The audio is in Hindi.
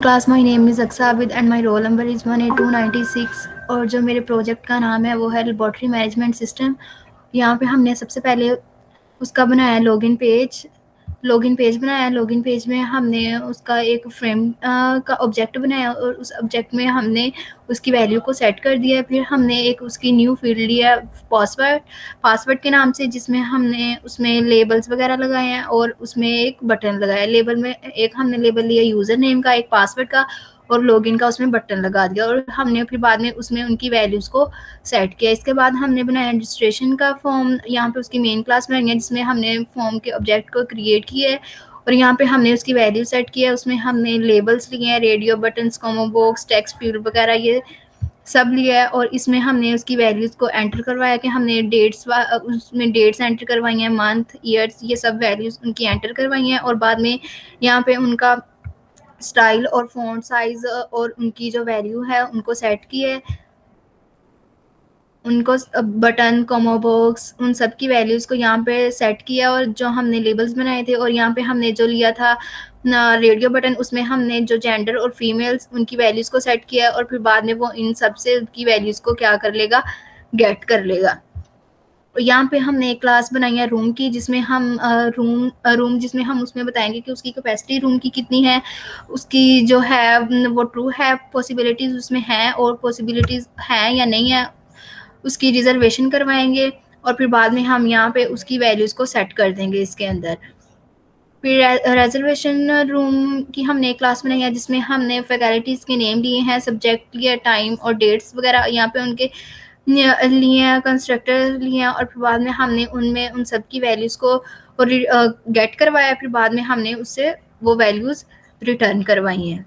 Class my name is Aqsa Abid and my roll number is 18296। और जो मेरे प्रोजेक्ट का नाम है वो है लेबॉर्ट्री मैनेजमेंट सिस्टम। यहाँ पे हमने सबसे पहले उसका बनाया लॉगिन पेज बनाया। लॉगिन पेज में हमने उसका एक फ्रेम का ऑब्जेक्ट बनाया और उस ऑब्जेक्ट में हमने उसकी वैल्यू को सेट कर दिया। फिर हमने एक उसकी न्यू फील्ड लिया पासवर्ड के नाम से, जिसमें हमने उसमें लेबल्स वगैरह लगाए हैं और उसमें एक बटन लगाया। लेबल में एक हमने लेबल लिया यूज़र नेम का, एक पासवर्ड का और लॉगिन का उसमें बटन लगा दिया। और हमने फिर बाद में उसमें उनकी वैल्यूज़ को सेट किया। इसके बाद हमने बनाया रजिस्ट्रेशन का फॉर्म। यहाँ पे उसकी मेन क्लास बनाई है जिसमें हमने फॉर्म के ऑब्जेक्ट को क्रिएट किया है और यहाँ पे हमने उसकी वैल्यू सेट किया है। उसमें हमने लेबल्स लिए हैं, radio buttons, कॉमो box, text field वगैरह ये सब लिया है। और इसमें हमने उसकी वैल्यूज़ को एंटर करवाया कि हमने उसमें डेट्स एंटर करवाई हैं, मंथ, ईयर्स, ये सब वैल्यूज़ उनकी एंटर करवाई हैं। और बाद में यहाँ पे उनका स्टाइल और फ़ॉन्ट साइज़ और उनकी जो वैल्यू है उनको सेट किया है। उनको बटन, कॉमा बॉक्स, उन सब की वैल्यूज़ को यहाँ पे सेट किया और जो हमने लेबल्स बनाए थे और यहाँ पे हमने जो लिया था रेडियो बटन, उसमें हमने जो जेंडर और फीमेल्स उनकी वैल्यूज़ को सेट किया और फिर बाद में वो इन सब से उनकी वैल्यूज़ को क्या कर लेगा, गेट कर लेगा। यहाँ पे हमने एक क्लास बनाई है रूम की, जिसमें हम रूम जिसमें हम उसमें बताएंगे कि उसकी कैपेसिटी रूम की कितनी है, उसकी जो है वो ट्रू है, पॉसिबिलिटीज़ उसमें हैं और पॉसिबिलिटीज़ हैं या नहीं है, उसकी रिजर्वेशन करवाएंगे। और फिर बाद में हम यहाँ पे उसकी वैल्यूज़ को सेट कर देंगे इसके अंदर। फिर रिजर्वेशन रूम की हमने एक क्लास बनाई है जिसमें हमने फैकल्टीज़ के नेम लिए हैं, सब्जेक्ट लिए, टाइम और डेट्स वगैरह यहाँ पे उनके लिए हैं, कंस्ट्रक्टर लिए हैं। और फिर बाद में हमने उनमें उन सब की वैल्यूज़ को गेट करवाया। फिर बाद में हमने उससे वो वैल्यूज़ रिटर्न करवाई हैं।